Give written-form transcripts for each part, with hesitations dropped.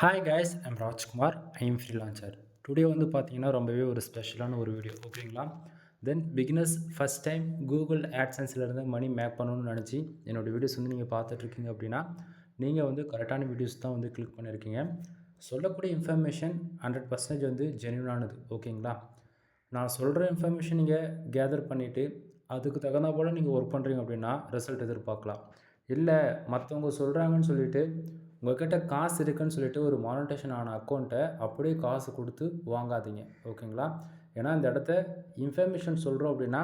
Hi guys, I'm Rajkumar. I am freelancer. Today வந்து பார்த்தீங்கன்னா ரொம்பவே ஒரு ஸ்பெஷலான ஒரு வீடியோ. ஓகேங்களா? Then beginners first time Google ஆட்சன்ஸ்லேருந்து மணி மேக் பண்ணணும்னு நினச்சி என்னோடய வீடியோஸ் வந்து நீங்கள் பார்த்துட்ருக்கீங்க அப்படின்னா, நீங்கள் வந்து கரெக்டான வீடியோஸ் தான் வந்து கிளிக் பண்ணியிருக்கீங்க. சொல்லக்கூடிய இன்ஃபர்மேஷன் 100% வந்து ஜென்யூனானது. ஓகேங்களா? நான் சொல்கிற இன்ஃபர்மேஷன் நீங்கள் கேதர் பண்ணிவிட்டு அதுக்கு தகுந்தா போல் நீங்கள் ஒர்க் பண்ணுறீங்க அப்படின்னா ரிசல்ட் எதிர்பார்க்கலாம். இல்லை, மற்றவங்க சொல்கிறாங்கன்னு சொல்லிவிட்டு உங்கள்கிட்ட காசு இருக்குன்னு சொல்லிட்டு ஒரு மானிட்டேஷன் ஆன அக்கௌண்ட்டை அப்படியே காசு கொடுத்து வாங்காதீங்க. ஓகேங்களா? ஏன்னா இந்த இடத்த இன்ஃபர்மேஷன் சொல்கிறோம் அப்படின்னா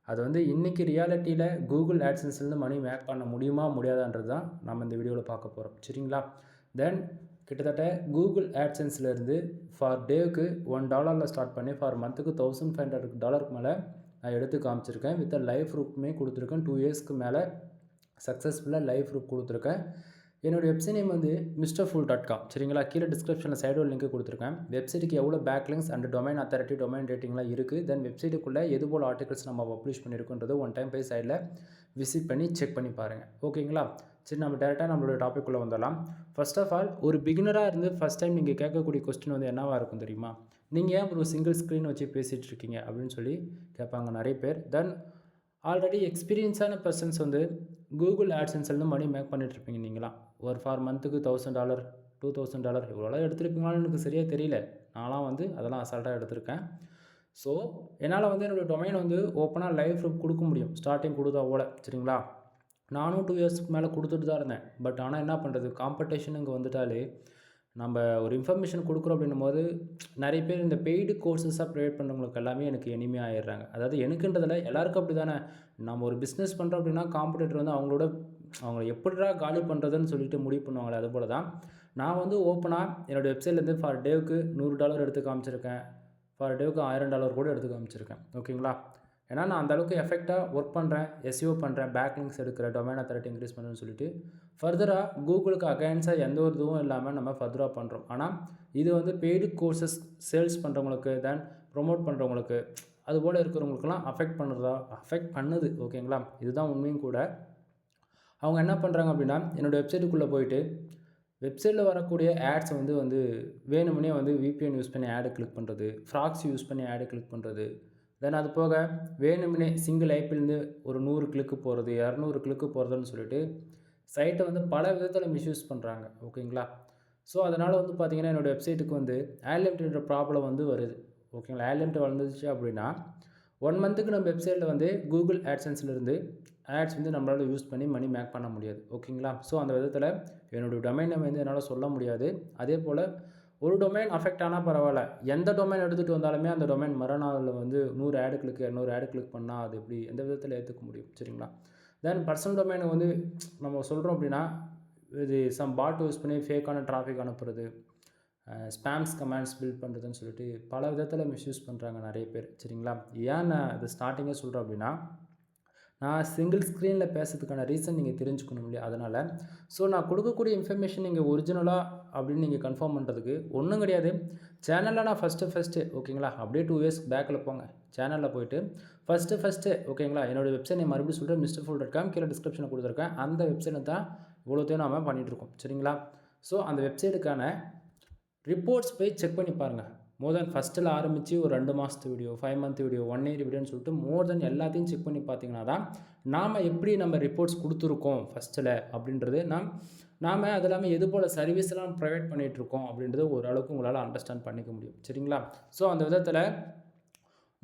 அது வந்து இன்றைக்கி ரியாலிட்டியில் கூகுள் ஆட்சன்ஸ்லேருந்து மணி மேக் பண்ண முடியுமா முடியாதான்றது தான் நம்ம இந்த வீடியோவில் பார்க்க போகிறோம். சரிங்களா? தென் கிட்டத்தட்ட கூகுள் ஆட்சன்ஸ்லேருந்து ஃபார் டேவுக்கு $1 ஸ்டார்ட் பண்ணி ஃபார் மந்த்துக்கு $1500 மேலே நான் எடுத்து காமிச்சிருக்கேன். வித் லைவ் ப்ரூஃப்மே கொடுத்துருக்கேன். 2 இயர்ஸ்க்கு மேலே சக்ஸஸ்ஃபுல்லாக லைவ் ப்ரூஃப் கொடுத்துருக்கேன். என்னோடய வெப்சைட் நேம் வந்து misterfool.com. சரிங்களா? கீழே டிஸ்கிரிப்ஷனில் சைடு ஒரு லிங்க் கொடுத்துருக்கேன். வெப்சைட்டுக்கு எவ்வளோ backlinks and domain authority, domain ரேட்டிங்லாம் இருக்குது. தென் வெப்சைட்டுக்குள்ளே எது போல் ஆர்டிகல்ஸ் நம்ம பப்ளிஷ் பண்ணியிருக்கோன்றது ஒன் டைம் போய் சைடில் விசிட் பண்ணி செக் பண்ணி பாருங்கள். ஓகேங்களா? சரி, நம்ம டேரெக்டாக நம்மளோட டாப்பிக்குள்ளே வந்துடலாம். ஃபர்ஸ்ட் ஆஃப் ஆல், ஒரு பிகினராக இருந்து ஃபஸ்ட் டைம் நீங்கள் கேட்கக்கூடிய கொஸ்டின் வந்து என்னவாக இருக்கும் தெரியுமா? நீங்கள் ஏன் ஒரு சிங்கிள் ஸ்க்ரீன் வச்சு பேசிகிட்டு இருக்கீங்க அப்படின்னு சொல்லி கேட்பாங்க நிறைய பேர். தென் ஆல்ரெடி எக்ஸ்பீரியன்ஸான பர்சன்ஸ் வந்து கூகுள் ஆட்சன்ஸ்லேருந்து மணி மேக் பண்ணிகிட்ருப்பீங்க. நீங்களாம் ஒரு ஃபார் மந்த்துக்கு $1000 $2000 இவ்வளோலாம் எடுத்துருப்பீங்களான்னு எனக்கு சரியாக தெரியல. நான்லாம் வந்து அதெல்லாம் அசால்ட்டாக எடுத்திருக்கேன். ஸோ என்னால் வந்து என்னோடய டொமைன் வந்து ஓப்பனாக லைவ் ப்ரூஃப் கொடுக்க முடியும். ஸ்டார்டிங் கொடுத்தா போல. சரிங்களா? நானும் 2 இயர்ஸ்க்கு மேலே கொடுத்துட்டு தான் இருந்தேன். பட் ஆனால் என்ன பண்ணுறது, காம்படிஷன் இங்கே வந்துட்டாலே நம்ம ஒரு இன்ஃபர்மேஷன் கொடுக்குறோம் அப்படின்னும்போது நிறைய பேர் இந்த பெய்டு கோர்சஸாக ப்ரொவைட் பண்ணுறவங்களுக்கு எல்லாமே எனக்கு எனிமே ஆகிடுறாங்க. அதாவது எனக்குன்றதில் எல்லாருக்கும் அப்படி தானே. நம்ம ஒரு பிஸ்னஸ் பண்ணுறோம் அப்படின்னா காம்படிட்டர் வந்து அவங்கள எப்படிடா காலி பண்ணுறதுன்னு சொல்லிட்டு முடிவு பண்ணுவாங்களே, அது போல தான் நான் வந்து ஓப்பனாக என்னோடய வெப்சைட்லேருந்து ஃபார் டேவுக்கு $100 எடுத்து காமிச்சிருக்கேன். ஃபார் டேவுக்கு $1000 கூட எடுத்து காமிச்சிருக்கேன். ஓகேங்களா? ஏன்னா நான் அந்தளவுக்கு எஃபெக்டாக ஒர்க் பண்ணுறேன், எஸ்இஓ பண்ணுறேன், பேக்லிங்ஸ் எடுக்கிறேன், டொமைன் அத்தாரிட்டி இன்க்ரீஸ் பண்ணுறேன்னு சொல்லிட்டு ஃபர்தராக கூகுளுக்கு அகைன்ஸ்டாக எந்த ஒரு இதுவும் இல்லாமல் நம்ம ஃபர்தராக பண்ணுறோம். ஆனால் இது வந்து பெய்டு கோர்சஸ் சேல்ஸ் பண்ணுறவங்களுக்கு, தென் ப்ரொமோட் பண்ணுறவங்களுக்கு, அதுபோல் இருக்கிறவங்களுக்குலாம் அஃபெக்ட் பண்ணுது. ஓகேங்களா? இதுதான் உண்மையும் கூட. அவங்க என்ன பண்ணுறாங்க அப்படின்னா, என்னோடய வெப்சைட்டுக்குள்ளே போயிட்டு வெப்சைட்டில் வரக்கூடிய ஆட்ஸை வந்து வேணுமுன்னே வந்து விபிஎன் யூஸ் பண்ணி ஆடு கிளிக் பண்ணுறது, ஃப்ராக்ஸ் யூஸ் பண்ணி ஆடு கிளிக் பண்ணுறது, தென் அது போக வேணுமுன்னே சிங்கிள் ஐபிலேருந்து ஒரு 100 கிளிக்கு போகிறது, 200 கிளிக்கு போகிறதுன்னு சொல்லிட்டு சைட்டை வந்து பல விதத்தில் மிஸ்யூஸ் பண்ணுறாங்க. ஓகேங்களா? ஸோ அதனால் வந்து பார்த்திங்கன்னா என்னோடய வெப்சைட்டுக்கு வந்து ஆட் லிமிட்ன்ற ப்ராப்ளம் வந்து வருது. ஓகேங்களா? ஆட் லிமிட் வந்துச்சு அப்படின்னா 1 மந்த்துக்கு நம்ம வெப்சைட்டில் வந்து கூகுள் ஆட்சன்ஸ்லேருந்து ஆட்ஸ் வந்து நம்மளால் யூஸ் பண்ணி மணி மேக் பண்ண முடியாது. ஓகேங்களா? ஸோ அந்த விதத்தில் என்னோடய டொமைன் நேம் வந்து என்னால் சொல்ல முடியாது. அதே போல் ஒரு டொமைன் அஃபெக்ட் ஆனால் பரவாயில்ல, எந்த டொமைன் எடுத்துகிட்டு வந்தாலுமே அந்த டொமைன் மறுநாளில் வந்து 100 ஆடு கிளிக் 200 ஆடு கிளிக் பண்ணால் அது எப்படி எந்த விதத்தில் ஏற்றுக்க முடியும்? சரிங்களா? தென் பர்சனல் டொமைனை வந்து நம்ம சொல்கிறோம் அப்படின்னா இது பாட் யூஸ் பண்ணி ஃபேக்கான டிராஃபிக் அனுப்புறது, ஸ்பேம்ஸ் கமெண்ட்ஸ் பில்ட் பண்ணுறதுன்னு சொல்லிட்டு பல விதத்தில் மிஸ்யூஸ் பண்ணுறாங்க நிறைய பேர். சரிங்களா? ஏன் நான் இது ஸ்டார்டிங்கே சொல்கிறேன் அப்படின்னா, நான் சிங்கிள் ஸ்க்ரீனில் பேசுறதுக்கான ரீசன் நீங்கள் தெரிஞ்சுக்கணும் இல்லையா? அதனால் ஸோ நான் கொடுக்கக்கூடிய இன்ஃபர்மேஷன் நீங்கள் ஒரிஜினலாக அப்படின்னு நீங்கள் கன்ஃபார்ம் பண்ணுறதுக்கு ஒன்றும் கிடையாது. சேனலில் நான் ஃபஸ்ட்டு ஓகேங்களா, அப்படியே 2 இயர்ஸ் பேக்கில் போங்க. சேனலில் போய்ட்டு ஃபஸ்ட்டு ஓகேங்களா, என்னோடய வெப்சைட் நான் மறுபடியும் சொல்கிறேன், misterfool.com. கீழே டிஸ்கிரிப்ஷனில் கொடுத்துருக்கேன். அந்த வெப்சைட்டில் தான் இவ்வளோத்தையும் நாம் பண்ணிகிட்ருக்கோம். சரிங்களா? ஸோ அந்த வெப்சைட்டுக்கான ரிப்போர்ட்ஸ் போய் செக் பண்ணி பாருங்கள். மோர் தென் ஃபஸ்ட்டில் ஆரம்பித்து ஒரு 2 மாதத்து வீடியோ, 5 மந்த் வீடியோ, 1 இயர் வீடியோன்னு சொல்லிட்டு மோர் தென் எல்லாத்தையும் செக் பண்ணி பார்த்தீங்கன்னா தான் நாம் எப்படி நம்ம ரிப்போர்ட்ஸ் கொடுத்துருக்கோம் ஃபஸ்ட்டில் அப்படின்றது நாம் அது இல்லாமல் எது போல் சர்வீஸ்லாம் ப்ரொவைட் பண்ணிகிட்ருக்கோம் அப்படின்றது ஓரளவுக்கு உங்களால் அண்டர்ஸ்டாண்ட் பண்ணிக்க முடியும். சரிங்களா? ஸோ அந்த விதத்தில்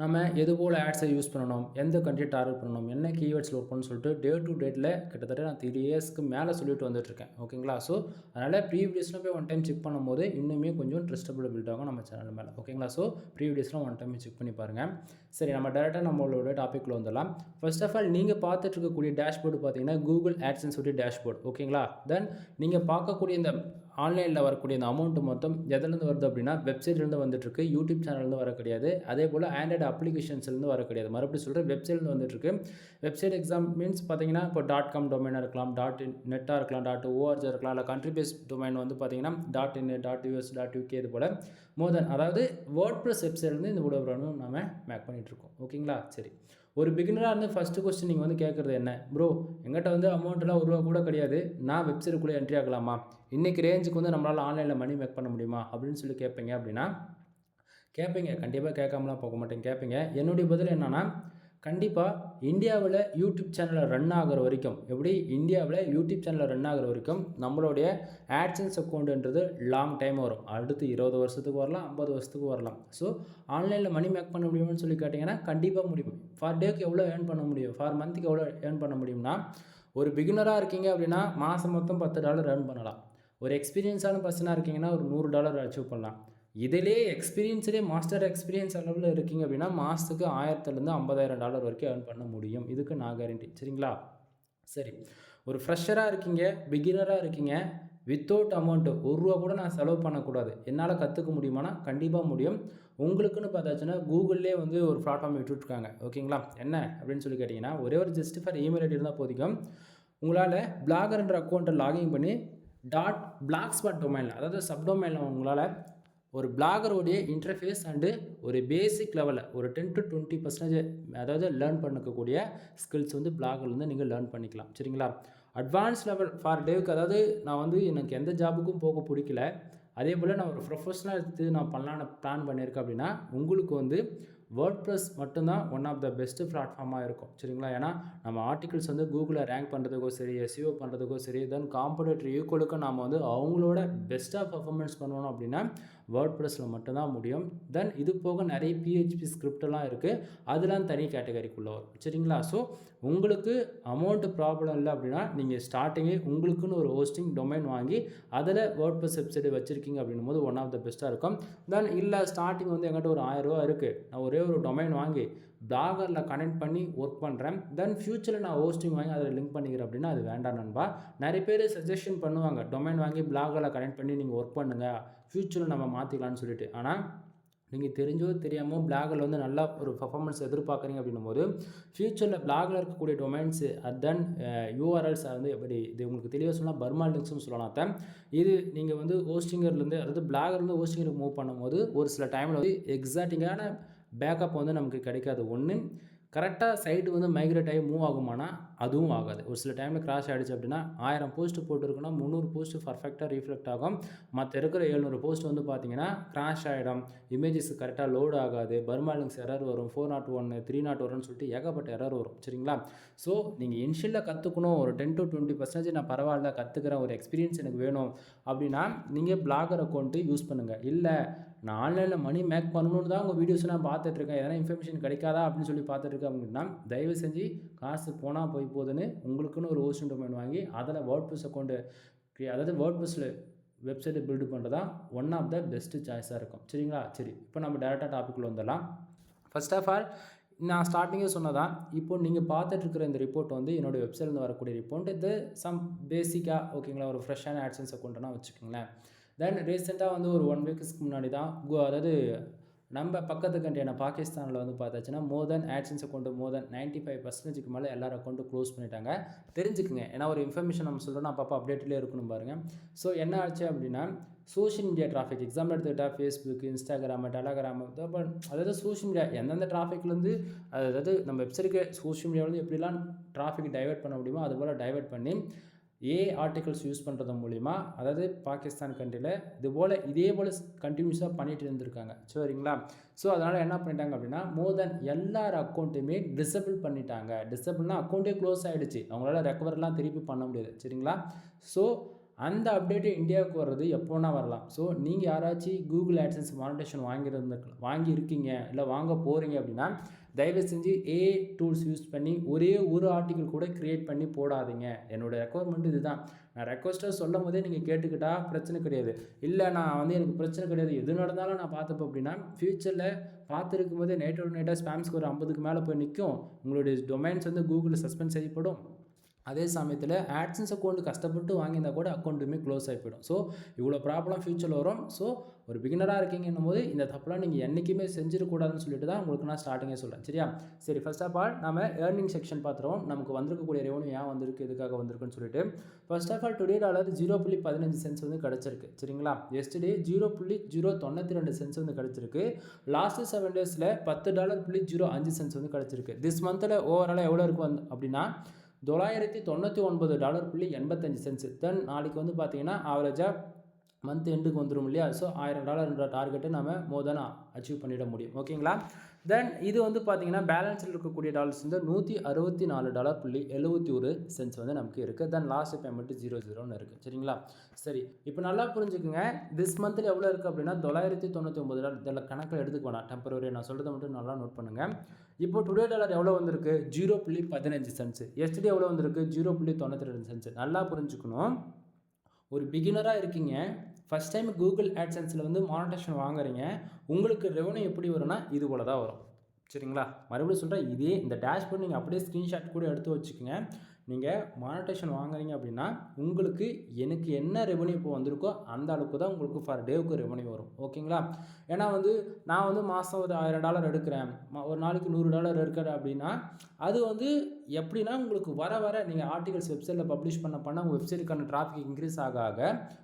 நம்ம எது போல் ஆட்ஸை யூஸ் பண்ணணும், எந்த கண்ட்ரி டார்கெட் பண்ணணும், என்ன கீவேர்ட்ஸில் ஒர்க் பண்ணணும்னு சொல்லிட்டு டே டு டேட்டில் கிட்டத்தட்ட நான் 3 இயர்ஸ்க்கு மேலே சொல்லிட்டு வந்துட்டுருக்கேன். ஓகேங்களா? ஸோ அதனால் ப்ரீவியஸ்லாம் போய் ஒன் டைம் செக் பண்ணும்போது இன்னுமே கொஞ்சம் ட்ரஸ்டபிள் பில்ட் ஆகும் நம்ம சேனல் மேலே. ஓகேங்களா? ஸோ ப்ரீவியஸ்லாம் ஒன் டைம் செக் பண்ணி பாருங்கள். சரி, நம்ம டேரெக்டாக நம்மளோட டாப்பிக்கில் வந்துடலாம். ஃபர்ஸ்ட் ஆஃப் ஆல், நீங்கள் பார்த்துட்டு இருக்கக்கூடிய டேஷ்போர்டு பார்த்தீங்கன்னா கூகுள் ஆட்சன்ஸ் உடைய டேஷ்போர்டு. ஓகேங்களா? தென் நீங்கள் பார்க்கக்கூடிய இந்த ஆன்லைனில் வரக்கூடிய இந்த அமௌண்ட்டு மொத்தம் எதுலேருந்து வருது அப்படின்னா வெப்சைட்லேருந்து வந்துட்டுருக்கு, யூடியூப் சேனல்லேருந்து வர கிடையாது. அதே போல் ஆண்ட்ராய்டு அப்ளிகேஷன்ஸ்லேருந்து வர கிடையாது. மறுபடியும் சொல்கிறேன், வெப்சைட்லேருந்து வந்துட்டுருக்கு. வெப்சைட் எக்ஸாம் மீன்ஸ் பார்த்தீங்கன்னா இப்போ .com டொமைனாக இருக்கலாம், .netஆக இருக்கலாம், .org இருக்கலாம், இல்லை கண்ட்ரி பேஸ்ட் டொமைன் வந்து பார்த்தீங்கன்னா .in, .us, .uk இது போல் அதாவது வேர்ட்பிரஸ் வெப்சைட்லேருந்து இந்த வீடியோ நம்ம மேக் பண்ணிகிட்ருக்கோம். ஓகேங்களா? சரி, ஒரு பிகினராக இருந்து ஃபஸ்ட்டு கொஸ்டின் நீங்கள் வந்து கேட்குறது என்ன, ப்ரோ எங்கிட்ட வந்து அமௌண்ட்டெல்லாம் ரூபா கூட கிடையாது, நான் வெப்சைட்டுக்குள்ளே என்ட்ரி ஆகலாமா, இன்றைக்கி ரேஞ்சுக்கு வந்து நம்மளால் ஆன்லைனில் மணி மேக் பண்ண முடியுமா அப்படின்னு சொல்லி கேட்பீங்க அப்படின்னா, கேட்பீங்க. கண்டிப்பாக கேட்காமலாம் போக மாட்டேங்க, கேட்பீங்க. என்னுடைய பதில் என்னென்னா, கண்டிப்பாக இந்தியாவில் யூடியூப் சேனலில் ரன் ஆகிற வரைக்கும், எப்படி இந்தியாவில் யூடியூப் சேனலில் ரன் ஆகிற வரைக்கும் நம்மளுடைய ஆட்சன்ஸ் அக்கௌண்ட்டுன்றது லாங் டைம் வரும். அடுத்து 20 வருஷத்துக்கு வரலாம், 50 வருஷத்துக்கு வரலாம். ஸோ ஆன்லைனில் மணி மேக் பண்ண முடியும்னு சொல்லி கேட்டிங்கன்னா கண்டிப்பாக முடியும். ஃபார் டேக்கு எவ்வளோ ஏர்ன் பண்ண முடியும், ஃபார் மந்த்துக்கு எவ்வளோ ஏர்ன் பண்ண முடியும்னா, ஒரு பிகினராக இருக்கீங்க அப்படின்னா மாதம் மொத்தம் $10 ஏர்ன் பண்ணலாம். ஒரு எக்ஸ்பீரியன்ஸான பர்சனாக இருக்கீங்கன்னா ஒரு $100 அச்சீவ் பண்ணலாம். இதிலே எக்ஸ்பீரியன்ஸ்லேயே மாஸ்டர் எக்ஸ்பீரியன்ஸ் அளவில் இருக்கீங்க அப்படின்னா மாதத்துக்கு $1000லேருந்து $50,000 வரைக்கும் ஏர்ன் பண்ண முடியும். இதுக்கு நான் கேரண்டி. சரிங்களா? சரி, ஒரு ஃப்ரெஷராக இருக்கீங்க, பிகினராக இருக்கீங்க, வித்தவுட் அமௌண்ட்டு ₹1 கூட நான் செலவு பண்ணக்கூடாது, என்னால் கற்றுக்க முடியுமானா கண்டிப்பாக முடியும். உங்களுக்குன்னு பார்த்தாச்சுன்னா கூகுள்லேயே வந்து ஒரு பிளாட்ஃபார்ம் விட்டுருக்காங்க. ஓகேங்களா? என்ன அப்படின்னு சொல்லி கேட்டிங்கன்னா, ஒரே ஒரு ஜஸ்ட் ஃபார் இமெயில் ஐடி இருந்தால் போதிக்கும். உங்களால் பிளாகர்ன்ற அக்கௌண்ட்டை லாகின் பண்ணி .blogspot டொமைனில், அதாவது சப்டொமைனில் உங்களால் ஒரு பிளாகருடைய இன்டர்ஃபேஸ் அண்டு ஒரு பேசிக் லெவலில் ஒரு 10 to 20% அதாவது லேர்ன் பண்ணக்கூடிய ஸ்கில்ஸ் வந்து பிளாகர்லேருந்து நீங்கள் லேர்ன் பண்ணிக்கலாம். சரிங்களா? அட்வான்ஸ் லெவல் ஃபார் டேவுக்கு, அதாவது நான் வந்து எனக்கு எந்த ஜாபுக்கும் போக பிடிக்கல, அதே போல் நான் ஒரு ப்ரொஃபஷனல் எடுத்து நான் பண்ணலான்னு பிளான் பண்ணியிருக்கேன் அப்படின்னா, உங்களுக்கு வந்து வேர்ட்ப்ரெஸ் மட்டும்தான் ஒன் ஆஃப் த பெஸ்ட்டு பிளாட்ஃபார்மாக இருக்கும். சரிங்களா? ஏன்னா நம்ம ஆர்டிகல்ஸ் வந்து கூகுளில் ரேங்க் பண்ணுறதுக்கோ சரி, எஸ்இஓ பண்ணுறதுக்கோ சரி, தென் காம்படேட்டர் ஈக்குவலுக்கு நாம் வந்து அவங்களோட பெஸ்ட்டாக பர்ஃபார்மன்ஸ் பண்ணணும் அப்படின்னா வேர்ட்ப்ரெஸ்ஸில் மட்டும்தான் முடியும். தென் இது போக நிறைய பிஹெச்பி ஸ்கிரிப்டெல்லாம் இருக்குது, அதெல்லாம் தனி கேட்டகரிக்குள்ளே வரும். சரிங்களா? ஸோ உங்களுக்கு அமௌண்ட்டு ப்ராப்ளம் இல்லை அப்படின்னா நீங்கள் ஸ்டார்டிங்கே உங்களுக்குன்னு ஒரு ஹோஸ்டிங் டொமைன் வாங்கி அதில் வேர்ட்ப்ரெஸ் வெப்சைட் வச்சுருக்கீங்க அப்படின்னும் போது ஒன் ஆஃப் த பெஸ்ட்டாக இருக்கும். தென் இல்லை ஸ்டார்டிங் வந்து எங்கிட்ட ஒரு $1000 இருக்குது, நான் ஒரே ஒரு டொமைன் வாங்கி பிளாகரில் கனெக்ட் பண்ணி ஒர்க் பண்ணுறேன், தென் ஃப்யூச்சரில் நான் ஹோஸ்டிங் வாங்கி அதில் லிங்க் பண்ணிக்கிறேன் அப்படின்னா அது வேண்டாம் நண்பா. நிறைய பேர் சஜஷன் பண்ணுவாங்க, டொமைன் வாங்கி பிளாகரில் கனெக்ட் பண்ணி நீங்கள் ஒர்க் பண்ணுங்கள், ஃப்யூச்சரில் நம்ம மாற்றிக்கலான்னு சொல்லிட்டு. ஆனால் நீங்கள் தெரிஞ்சோ தெரியாமல் பிளாகில் வந்து நல்லா ஒரு பர்ஃபார்மன்ஸ் எதிர்பார்க்குறீங்க அப்படின்னும் போது ஃப்யூச்சரில் பிளாகில் இருக்கக்கூடிய டொமைன்ஸு தென் யூஆர்எல்ஸ் வந்து எப்படி இது உங்களுக்கு தெளிவாக சொன்னால் பர்மா லிங்க்ஸ்னு சொல்லலாம் தான். இது நீங்கள் வந்து ஹோஸ்டிங்கர்லேருந்து, அதாவது பிளாகர்லேருந்து ஹோஸ்டிங்கருக்கு மூவ் பண்ணும்போது ஒரு சில டைமில் வந்து எக்ஸாக்டிங்கான பேக்கப் வந்து நமக்கு கிடைக்காது. ஒன்று கரெக்டாக சைட்டு வந்து மைக்ரேட் ஆகி மூவ் ஆகுமானா அதுவும் ஆகாது. ஒரு சில டைமில் கிராஷ் ஆகிடுச்சு அப்படின்னா 1000 போஸ்ட்டு போட்டிருக்குன்னா 300 போஸ்ட்டு பர்ஃபெக்டாக ரீஃப்ளெக்ட் ஆகும். மற்ற இருக்கிற 700 போஸ்ட் வந்து பார்த்தீங்கன்னா கிராஷ் ஆகிடும், இமேஜஸ் கரெக்டாக லோட் ஆகாது, பர்மா லிங்க்ஸ் எரர் வரும், 401 301 சொல்லிட்டு ஏகப்பட்ட எரர் வரும். சரிங்களா? ஸோ நீங்கள் இனிஷியலில் கற்றுக்கணும், ஒரு 10 to 20% நான் பரவாயில்ல கற்றுக்கிறேன், ஒரு எக்ஸ்பீரியன்ஸ் எனக்கு வேணும் அப்படின்னா நீங்கள் பிளாகர் அக்கௌண்ட்டு யூஸ் பண்ணுங்கள். இல்லை நான் ஆன்லைனில் மணி மேக் பண்ணணுன்னு தான் உங்கள் வீடியோஸ் நான் பார்த்துட்ருக்கேன், எதனா இன்ஃபர்மேஷன் கிடைக்காதா அப்படின்னு சொல்லி பார்த்துட்ருக்கேன் அப்படின்னா தயவு செஞ்சு காசு போனால் போய் போகுதுன்னு உங்களுக்குன்னு ஒரு ஹோஸ்டிங் டொமைன் வாங்கி அதில் வேர்ட்ப்ரெஸ் அக்கௌண்ட்டு அதாவது வேர்ட்ப்ரெஸ்ஸில் வெப்சைட்டை பில்டு பண்ணுறது தான் ஒன் ஆஃப் த பெஸ்ட்டு சாய்ஸாக இருக்கும். சரிங்களா? சரி, இப்போ நம்ம டேரெக்டாக டாப்பிக்கில் வந்துடலாம். ஃபர்ஸ்ட் ஆஃப் ஆல் நான் ஸ்டார்டிங்கே சொன்னதான், இப்போ நீங்கள் பார்த்துட்ருக்கிற இந்த ரிப்போர்ட் வந்து என்னோடய வெப்சைட்லேருந்து வரக்கூடிய ரிப்போர்ட். இது சம் பேசிக்காக ஓகேங்களா, ஒரு ஃப்ரெஷ்ஷான ஆட்சன்ஸ் அக்கௌண்ட்டுனா வச்சுக்கோங்களேன். தென் ரீசெண்டாக வந்து ஒரு 1 வீக்ஸ்க்கு முன்னாடி தான் அதாவது நம்ம பக்கத்து கண்ட்ரியான பாகிஸ்தானில் வந்து பார்த்தாச்சுன்னா மோர் தென் ஆட்சன்ஸ் அக்கௌண்ட்டு மோர் தென் 95%க்கு மேலே எல்லாரும் அக்கௌண்ட்டும் க்ளோஸ் பண்ணிட்டாங்க. தெரிஞ்சுக்குங்க, ஏன்னா ஒரு இன்ஃபர்மேஷன் நம்ம சொல்கிறோன்னா அப்பப்போ அப்டேட்லேயே இருக்கணும் பாருங்கள். ஸோ என்ன ஆச்சு அப்படின்னா சோஷியல் மீடியா டிராஃபிக், எக்ஸாம்பிள் எடுத்துக்கிட்டால் ஃபேஸ்புக், இன்ஸ்டாகிராமு, டெலகிராமு, அதாவது சோஷியல் மீடியா எந்தெந்த டிராஃபிக்லேருந்து, அதாவது நம்ம வெப்சைட்டுக்கு சோஷியல் மீடியாவிலேருந்து எப்படிலாம் டிராஃபிக் டைவெர்ட் பண்ண முடியுமோ அது போல் டைவெர்ட் பண்ணி ஆர்டிகல்ஸ் யூஸ் பண்ணுறது மூலிமா, அதாவது பாகிஸ்தான் கண்ட்ரியில் இதே போல் கண்டினியூஸாக பண்ணிட்டு இருந்திருக்காங்க. சரிங்களா? ஸோ அதனால் என்ன பண்ணிட்டாங்க அப்படின்னா மோர் தென் எல்லார் அக்கௌண்ட்டையுமே டிசபிள் பண்ணிட்டாங்க. டிசபிள்னா அக்கௌண்ட்டே க்ளோஸ் ஆகிடுச்சு, அவங்களால ரெக்கவர்லாம் திருப்பி பண்ண முடியாது. சரிங்களா? ஸோ அந்த அப்டேட்டு இந்தியாவுக்கு வர்றது எப்போனா வரலாம். ஸோ நீங்கள் யாராச்சும் கூகுள் ஆட்சன்ஸ் மானிட்டேஷன் வாங்கியிருக்கீங்க இல்லை வாங்க போகிறீங்க அப்படின்னா தயவு செஞ்சு டூல்ஸ் யூஸ் பண்ணி ஒரே ஒரு ஆர்டிக்கல் கூட க்ரியேட் பண்ணி போடாதீங்க. என்னோடய ரெக்குவயர்மெண்ட் இதுதான். நான் ரெக்வஸ்ட்டாக சொல்லும் போதே நீங்கள் கேட்டுக்கிட்டால் பிரச்சனை கிடையாது. இல்லை நான் வந்து எனக்கு பிரச்சனை கிடையாது, எது நடந்தாலும் நான் பார்த்துப்பேன் அப்படின்னா ஃப்யூச்சரில் பார்த்துருக்கும் போதே நைட்டோட நைட்டாக ஸ்பேம் ஸ்கோர் 50க்கு மேலே போய் நிற்கும், உங்களுடைய டொமைன்ஸ் வந்து கூகுளில் சஸ்பெண்ட் செய்யப்படும். அதே சமயத்தில் ஆட்சன்ஸ் அக்கௌண்ட் கஷ்டப்பட்டு வாங்கியிருந்தால் கூட அக்கௌண்ட்டுமே க்ளோஸ் ஆகி போயிடும். ஸோ இவ்வளோ ப்ராப்ளம் ஃபியூச்சரில் வரும். ஸோ ஒரு பிகினராக இருக்கீங்கன்னும் போது இந்த தப்பெல்லாம் நீங்கள் என்றைக்குமே செஞ்சிடக்கூடாதுன்னு சொல்லிட்டு தான் உங்களுக்கு நான் ஸ்டார்டிங்கே சொல்கிறேன். சரியா? சரி, ஃபர்ஸ்ட் ஆஃப் ஆல் நம்ம ஏர்னிங் செக்ஷன் பார்த்துருவோம். நமக்கு வந்திருக்கக்கூடிய ரெவன்யூ ஏன் வந்திருக்கு, எதுக்காக வந்திருக்குன்னு சொல்லிட்டு. First of all today dollar 0.15 வந்து கிடச்சிருக்கு. சரிங்களா? எஸ்டே 0.092 வந்து கிடச்சிருக்கு. லாஸ்ட்டு 7 டேஸில் $10.05 வந்து கிடச்சிருக்கு. திஸ் மந்தில் ஓவராலாக எவ்வளோ இருக்கும் அப்படின்னா $999.85. தென் நாளைக்கு வந்து பார்த்தீங்கன்னா ஆவரேஜாக மந்த் எண்டுக்கு வந்துடும் இல்லையா? ஸோ $1000 டார்கெட்டு நம்ம மோர் தென் அச்சீவ் பண்ணிட முடியும். ஓகேங்களா? தென் இது வந்து பார்த்தீங்கன்னா பேலன்ஸில் இருக்கக்கூடிய டாலர்ஸ் வந்து $164.71 வந்து நமக்கு இருக்குது. தென் லாஸ்ட் பேமெண்ட்டு 00 இருக்குது. சரிங்களா? சரி, இப்போ நல்லா புரிஞ்சுக்குங்க. திஸ் மந்தில் எவ்வளோ இருக்குது அப்படின்னா $999. இதில் கணக்கில் எடுத்துக்க வேணாம், டெம்பரவரி நான் சொல்கிறத மட்டும் நல்லா நோட் பண்ணுங்கள். இப்போ டுடே டாலர் எவ்வளோ வந்திருக்கு? 0.15. எஸ்டே எவ்வளோ வந்திருக்கு? 0.92. நல்லா புரிஞ்சுக்கணும். ஒரு பிகினராக இருக்கீங்க, ஃபஸ்ட் டைம் கூகுள் ஆட்சன்ஸில் வந்து மானிட்டேஷன் வாங்குறீங்க, உங்களுக்கு ரெவன்யூ எப்படி வரும்னா இது போல தான் வரும். சரிங்களா? மறுபடியும் சொல்கிறேன், இதே இந்த டேஷ்போர்ட் நீங்கள் அப்படியே ஸ்க்ரீன்ஷாட் கூட எடுத்து வச்சுக்கோங்க. நீங்கள் மானிட்டேஷன் வாங்குறீங்க அப்படின்னா உங்களுக்கு எனக்கு என்ன ரெவன்யூ இப்போ வந்திருக்கோ அந்த அளவுக்கு தான் உங்களுக்கு ஃபார் டேவுக்கு ரெவன்யூ வரும். ஓகேங்களா? ஏன்னா வந்து நான் வந்து மாதம் ஒரு $1000 எடுக்கிறேன், ஒரு நாளைக்கு $100 எடுக்கிறேன் அப்படின்னா அது வந்து எப்படின்னா உங்களுக்கு வர வர நீங்கள் ஆர்டிகல்ஸ் வெப்சைட்டில் பப்ளிஷ் பண்ண உங்கள் வெப்சைட்டுக்கான டிராஃபிக் இன்க்ரீஸ் ஆக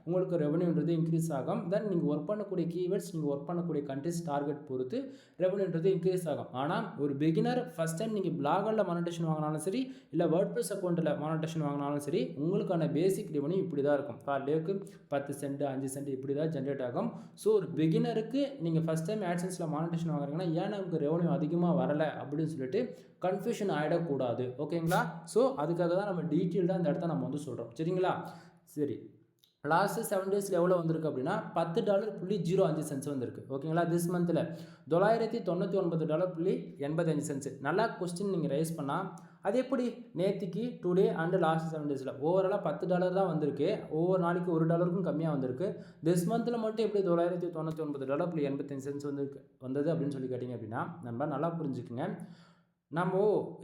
உங்களுக்கு ரெவன்யூன்றது இன்க்ரீஸ் ஆகும். தென் நீங்கள் ஒர்க் பண்ணக்கூடிய கீவேர்ட்ஸ், நீங்கள் ஒர்க் பண்ணக்கூடிய கண்ட்ரிஸ் டார்கெட் பொறுத்து ரெவன்யூன்றது இன்க்ரீஸ் ஆகும். ஆனால் ஒரு பிகினர் ஃபஸ்ட் டைம் நீங்கள் பிளாகரில் மானிட்டேஷன் வாங்கினாலும் சரி, இல்லை வேர்ட்பிரஸ் அக்கௌண்ட்டில் மானிட்டேஷன் வாங்கினாலும் சரி, உங்களுக்கான பேசிக் ரெவன்யூ இப்படி தான் இருக்கும். ஃபார் டேக்கு 10 சென்ட் 5 சென்ட் இப்படி தான் ஜென்ரேட் ஆகும். ஸோ ஒரு பிகினருக்கு நீங்கள் ஃபஸ்ட் டைம் ஆட்சன்ஸில் மானிட்டேஷன் வாங்குறீங்கன்னா ஏன்னா நமக்கு ரெவன்யூ அதிகமாக வரலை அப்படின்னு சொல்லிட்டு கன்ஃபியூஷன் ஆகிடக்கூடாது. ஓகேங்களா? ஸோ அதுக்காக தான் நம்ம டீட்டெயில்டாக அந்த இடத்த நம்ம வந்து சொல்கிறோம். சரிங்களா? சரி, லாஸ்ட்டு 7 டேஸில் எவ்வளோ வந்திருக்கு அப்படின்னா $10.05 வந்திருக்கு. ஓகேங்களா? திஸ் மந்தில் $999.85. நல்லா கொஸ்டின் நீங்கள் ரைஸ் பண்ணால் அது எப்படி நேற்றுக்கு டுடே அண்டு லாஸ்ட் 7 டேஸில் ஓவராலாக $10 தான் வந்திருக்கு. ஒவ்வொரு நாளைக்கு $1 கம்மியாக வந்திருக்கு. திஸ் மந்தில் மட்டும் எப்படி $999.85 வந்தது அப்படின்னு சொல்லி கேட்டிங்க அப்படின்னா நம்ம நல்லா புரிஞ்சுக்குங்க. நம்ம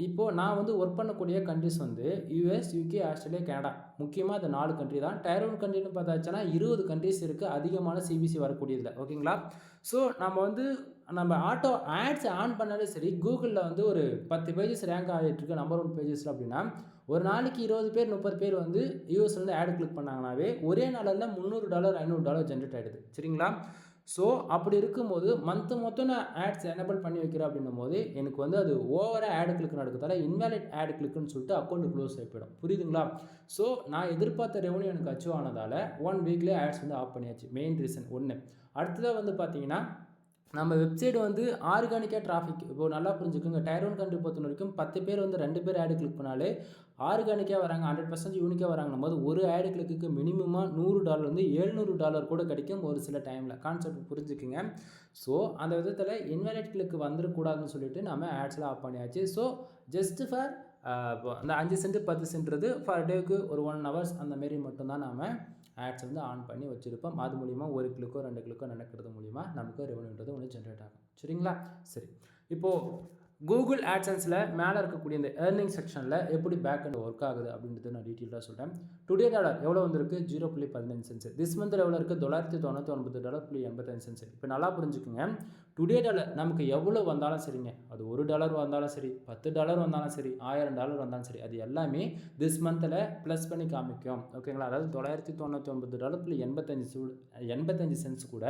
இப்போது நான் வந்து ஒர்க் பண்ணக்கூடிய கண்ட்ரிஸ் வந்து யூஎஸ், யூகே, ஆஸ்திரேலியா, கனடா, முக்கியமாக இந்த 4 கண்ட்ரி தான். டயர் 1 கண்ட்ரின்னு பார்த்தாச்சுன்னா 20 கண்ட்ரிஸ் இருக்குது அதிகமான சிபிசி வரக்கூடியதில். ஓகேங்களா? ஸோ நம்ம ஆட்டோ ஆட்ஸ் ஆன் பண்ணாலே சரி, கூகுளில் வந்து ஒரு 10 பேஜஸ் ரேங்க் ஆகிட்டுருக்கு நம்பர் 1 பேஜஸில் அப்படின்னா ஒரு நாளைக்கு 20 பேர் 30 பேர் வந்து யூஎஸ்லேருந்து ஆட் கிளிக் பண்ணாங்கனாவே ஒரே நாளில் $300 $500 ஜென்ரேட் ஆகிடுது. சரிங்களா? ஸோ அப்படி இருக்கும்போது மொத்தம் நான் ஆட்ஸ் எனேபிள் பண்ணி வைக்கிறேன் அப்படின்னும் போது எனக்கு வந்து அது ஓவராக ஆட் கிளிக் நடக்கிறதால இன்வேலிட் ஆட் கிளிக்குன்னு சொல்லிட்டு அக்கௌண்ட் க்ளோஸ் ஆகி போயிடும். புரியுதுங்களா? ஸோ நான் எதிர்பார்த்த ரெவன்யூ எனக்கு அச்சீவ் ஆனதால் 1 வீக்லேயே ஆட்ஸ் வந்து ஆஃப் பண்ணியாச்சு. மெயின் ரீசன் ஒன்று. அடுத்ததாக வந்து பார்த்தீங்கன்னா நம்ம வெப்சைட் வந்து ஆர்கானிக்காக டிராஃபிக் இப்போ நல்லா புரிஞ்சுக்கோங்க. டயர் 1 கண்ட்ரி பொறுத்த வரைக்கும் 10 பேர் வந்து 2 பேர் ஆடு கிளிக் பண்ணாலே ஆர்கானிக்காக வராங்க, 100% யூனிக்காக வராங்கன்னும் போது ஒரு ஆடு கிளிக்கு மினிமமாக $100 வந்து $700 கூட கிடைக்கும் ஒரு சில டைமில். கான்செப்ட் புரிஞ்சுக்குங்க. ஸோ அந்த விதத்தில் இன்வாலிட் கிளிக்கு வந்துடக்கூடாதுன்னு சொல்லிட்டு நம்ம ஆட்ஸ்லாம் ஆஃப் பண்ணியாச்சு. ஸோ ஜஸ்ட் ஃபார் அந்த 5 சென்ட் 10 சென்ட்றது ஃபார் டேக்கு ஒரு 1 hours அந்தமாரி மட்டும்தான் நாம் ஆட்ஸ் வந்து ஆன் பண்ணி வச்சுருப்போம். அது மூலிமா 1 கிளிக்கோ 2 கிளிக்கோ நடக்கிறது மூலிமா நமக்கு ரெவன்யூன்றது ஒன்று ஜென்ரேட் ஆகும். சரிங்களா? சரி, இப்போது கூகுள் ஆட்சன்ஸில் மேலே இருக்கக்கூடிய இந்த ஏர்னிங் செக்ஷனில் எப்படி பேக் அண்ட் ஒர்க் ஆகுது அப்படின்றது நான் டீட்டெயிலாக சொல்கிறேன். டுடே டாலர் எவ்வளோ வந்திருக்கு? 0.15. திஸ் மந்தில் எவ்வளோ இருக்குது? $999.85. இப்போ நல்லா புரிஞ்சுக்குங்க. டுடே டாலர் நமக்கு எவ்வளோ வந்தாலும் சரிங்க, அது $1 வந்தாலும் சரி, $10 வந்தாலும் சரி, $1000 வந்தாலும் சரி, அது எல்லாமே திஸ் மந்தில் ப்ளஸ் பண்ணி காமிக்கும். ஓகேங்களா? அதாவது $999.85 கூட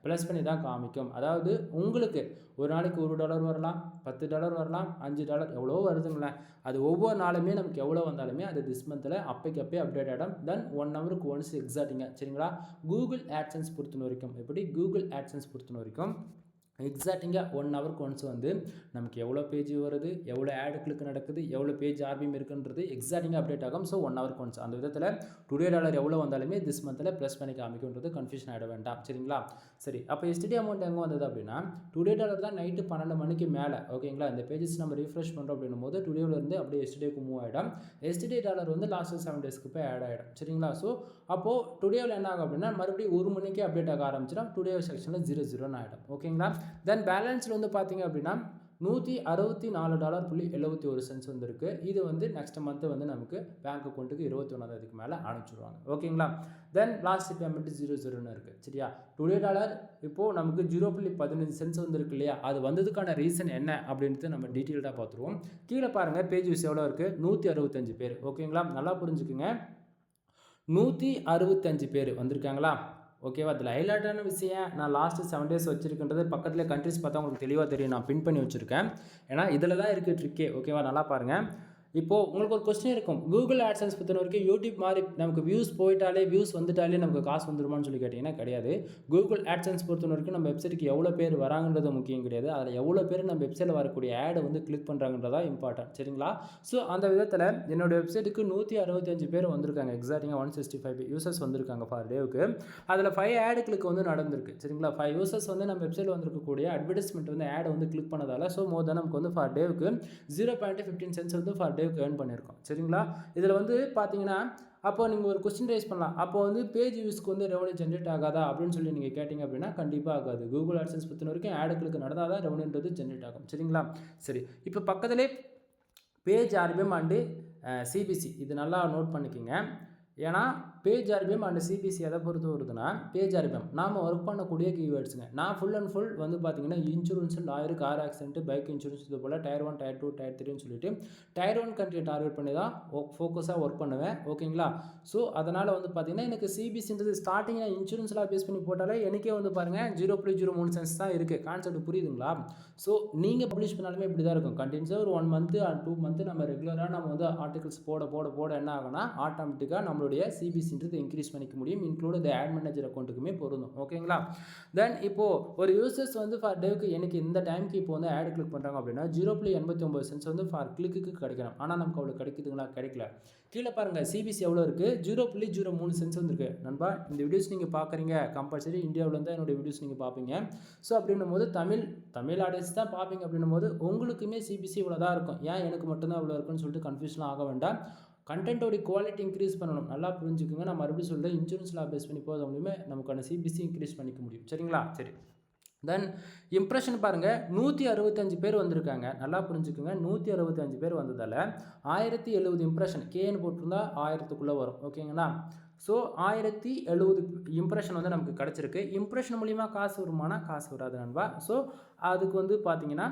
ப்ளஸ் பண்ணி தான் காமிக்கும். அதாவது உங்களுக்கு ஒரு நாளைக்கு $1 வரலாம், $10 வரலாம், $5 எவ்வளோ வருதுங்களேன். அது ஒவ்வொரு நாளுமே நமக்கு எவ்வளோ வந்தாலுமே அது திஸ் மந்தில் அப்போக்கு அப்டேட் ஆகிடும். தென் 1 ஹவருக்கு ஒன்ஸ் எக்ஸாக்டிங்க. சரிங்களா? கூகுள் ஆட்சன்ஸ் பொறுத்த வரைக்கும் எப்படி கூகுள் ஆட்சன்ஸ் பொறுத்த வரைக்கும் எக்ஸாக்டிங்காக 1 ஹவருக்கு ஒன்ஸ் வந்து நமக்கு எவ்வளோ பேஜ் வருது, எவ்வளோ ஆடு கிளிக் நடக்குது, எவ்வளோ பேஜ் ஆர்பிஎம் இருக்குன்றது எக்ஸாக்டிங்காக அப்டேட் ஆகும். ஸோ 1 ஹவருக்கு ஒன்ஸ் அந்த விதத்தில் டுடே டாலர் எவ்வளோ வந்தாலுமே திஸ் மந்தில் ப்ளஸ் பண்ணி காமிக்கும்ன்றது கன்ஃபியூஷன் ஆகிட வேண்டாம். சரிங்களா? சரி, அப்போ எஸ்டிடி அமௌண்ட் எங்கே வந்தது அப்படின்னா டுடே டாலர் தான் நைட்டு 12 மணிக்கு மேலே. ஓகேங்களா? இந்த பேஜஸ் நம்ம ரீஃப்ரெஷ் பண்ணுறோம் அப்படின்னும் போது டுடேவிலேருந்து அப்படியே எஸ்டிடிக்கு மூவ் ஆகிடும். எஸ்டிடி டாலர் வந்து லாஸ்ட் 7 டேஸ்க்கு போய் ஆட் ஆகிடும். சரிங்களா? ஸோ அப்போது டுடேவில் என்ன ஆகும் அப்படின்னா மறுபடியும் 1 மணிக்கே அப்டேட் ஆக ஆரம்பிச்சிடும். டுடே செக்ஷனில் 00 ஆகிடும். ஓகேங்களா? தென் பேலன்ஸில் வந்து பார்த்தீங்க அப்படின்னா $164.71 வந்திருக்கு. இது வந்து நெக்ஸ்ட் மந்த் வந்து நமக்கு பேங்க் அக்கௌண்ட்டுக்கு 21ஆம் மேலே அனுப்பிச்சுடுவாங்க. ஓகேங்களா? தென் லாஸ்ட் பேமெண்ட் 00ன்னு இருக்குது. சரியா? டுடே டாலர் இப்போது நமக்கு 0.15 வந்திருக்கு இல்லையா? அது வந்ததுக்கான ரீசன் என்ன அப்படின்ட்டு நம்ம டீட்டெயில்டாக பார்த்துருவோம். கீழே பாருங்கள் பேஜ் வியூஸ் எவ்வளோ இருக்குது? 165 பேர். ஓகேங்களா? நல்லா புரிஞ்சுக்குங்க. 165 பேர் வந்திருக்காங்களா? ஓகேவா? அதில் ஹைலைட்டான விஷயம் நான் லாஸ்ட்டு 7 days வச்சுருக்கின்றது பக்கத்தில் கண்ட்ரிஸ் பார்த்தா உங்களுக்கு தெளிவாக தெரியும். நான் பின் பண்ணி வச்சுருக்கேன். ஏன்னா இதில் தான் இருக்குது ட்ரிக்கே. ஓகேவா? நல்லா பாருங்கள். இப்போது உங்களுக்கு ஒரு கொஸ்டின் இருக்கும். கூகுள் ஆட்சன்ஸ் பொறுத்த வரைக்கும் யூடியூப் மாதிரி நமக்கு வியூஸ் வந்துட்டாலே நமக்கு காசு வந்துருமான்னு சொல்லி கேட்டிங்கன்னா கிடையாது. கூகுள் ஆட்சன்ஸ் பொறுத்த வரைக்கும் நம்ம வெப்சைட்டுக்கு எவ்வளோ பேர் வராங்கன்றது முக்கியம் கிடையாது. அதில் எவ்வளோ பேர் நம்ம வெப்சைட்டில் வரக்கூடிய ஆடை வந்து கிளிக் பண்ணுறாங்கன்றதா இம்பார்ட்டன்ட். சரிங்களா? ஸோ அந்த விதத்தில் என்னோடய வெப்சைட்டுக்கு 165 பேர் வந்திருக்காங்க. எக்ஸாக்டாக 165 யூசர்ஸ் வந்திருக்காங்க ஃபார் டேவுக்கு. அதில் 5 ஆடு கிளிக் வந்து நடந்திருக்கு. சரிங்களா? 5 யூசர்ஸ் வந்து நம்ம வெப்சைட்டில் வந்திருக்கக்கூடிய அட்வர்டைஸ்மெண்ட் வந்து ஆடை வந்து கிளிக் பண்ணதால் ஸோ மோர் தென் நமக்கு வந்து ஃபார் டேவுக்கு 0.15 வந்து ஃபார் ஏர்ன் பண்ணியிருக்கோம். சரிங்களா? இதில் வந்து பார்த்தீங்கன்னா அப்போ நீங்கள் ஒரு கொஸ்டின் ரைஸ் பண்ணலாம். அப்போ வந்து பேஜ் வியூஸ்க்கு வந்து ரெவன்யூ ஜென்ரேட் ஆகாதா அப்படின்னு சொல்லி நீங்கள் கேட்டிங்க அப்படின்னா கண்டிப்பாக ஆகாது. கூகுள் ஆட்சன்ஸ் பொறுத்த வரைக்கும் ஆடுகளுக்கு நடந்தால் தான் ரெவன்யூன்றது ஜென்ரேட் ஆகும். சரிங்களா? சரி, இப்போ பக்கத்திலே பேஜ் ஆர்பிஎம் அண்டு சிபிசி இது நல்லா நோட் பண்ணிக்கோங்க. ஏன்னா பேஜ் ஆர்பிஎம் அண்ட் சிபிசி எதை பொறுத்து வருதுன்னா பேஜ் ஆர்பிஎம் நாம் ஒர்க் பண்ணக்கூடிய கீவேர்ட்ஸுங்க. நான் ஃபுல் அண்ட் ஃபுல் வந்து பார்த்தீங்கன்னா insurance, lawyer, car accident, bike insurance, இது போல் Tier 1 Tier 2 Tier 3ன்னு சொல்லிட்டு Tier 1 கண்ட்ரியை டார்கெட் பண்ணி தான் ஃபோக்கஸாக ஒர்க் பண்ணுவேன். ஓகேங்களா? ஸோ அதனால் வந்து பார்த்தீங்கன்னா எனக்கு சிபிசின்றது ஸ்டார்டிங் இன்சூரன்ஸ்லாம் பேஸ் பண்ணி போட்டாலே எனக்கே வந்து பாருங்கள் 0.03 சென்ஸ் தான் இருக்குது. கான்செப்ட் புரியுதுங்களா? ஸோ நீங்கள் பப்ளிஷ் பண்ணாலுமே இப்படி தான் இருக்கும். கண்டினியூஸாக ஒரு 1 month or 2 month நம்ம ரெகுலராக நம்ம வந்து ஆர்டிகல்ஸ் போட என்ன ஆகுனா ஆட்டோமேட்டிக்காக நம்மளுடைய சிபிசின்றது இன்க்ரீஸ் பண்ணிக்க முடியும். இன்க்ளூட் த ஆட் மேனேஜர் அக்கௌண்ட்டுக்குமே பொருந்தும். ஓகேங்களா? தென் இப்போது ஒரு யூசர்ஸ் வந்து ஃபார் டேவுக்கு எனக்கு இந்த டைமுக்கு இப்போ வந்து ஆட் கிளிக் பண்ணுறாங்க அப்படின்னா 0.89 சென்ஸ் வந்து ஃபார் கிளிக்கு கிடைக்கணும். ஆனால் நமக்கு அவ்வளோ கிடைக்குதுங்களா? கிடைக்கல. கீழே பாருங்கள் சிபிசி எவ்வளோ இருக்குது? 0.03 சென்ஸ் வந்துருக்கு. நண்பா இந்த வீடியோஸ் நீங்கள் பார்க்குறீங்க கம்பல்சரி இந்தியாவில் இருந்தால் என்னோடய வீடியோஸ் நீங்கள் பார்ப்பீங்க. ஸோ அப்படின்னும் போது தமிழ் ஆடியன்ஸ் தான் பார்ப்பீங்க அப்படின்னும் போது உங்களுக்குமே சிபிசி இவ்வளோ தான் இருக்கும். ஏன் எனக்கு மட்டும்தான் இவ்வளோ இருக்குன்னு சொல்லிட்டு கன்ஃபியூஷன் ஆக வேண்டாம். கண்டென்ட்டோட குவாலிட்டி இன்க்ரீஸ் பண்ணணும். நல்லா புரிஞ்சுக்கோங்க. நான் மறுபடியும் சொல்கிறேன், இன்சூரன்ஸ் லா பேஸ் பண்ணி போகிறது மூலியமே நமக்கான சிபிசி இன்க்ரீஸ் பண்ணிக்க முடியும். சரிங்களா? சரி, தென் இம்ப்ரெஷன் பாருங்கள் 165 பேர் வந்திருக்காங்க. நல்லா புரிஞ்சுக்கோங்க. 165 பேர் வந்ததால் 1070 இம்ப்ரெஷன் கேன்னு போட்டிருந்தா 1000க்குள்ளே வரும். ஓகேங்களா? ஸோ 1070 இம்ப்ரெஷன் வந்து நமக்கு கிடச்சிருக்கு. இம்ப்ரெஷன் மூலிமா காசு வருமானா? காசு வராது நண்பா. ஸோ அதுக்கு வந்து பார்த்தீங்கன்னா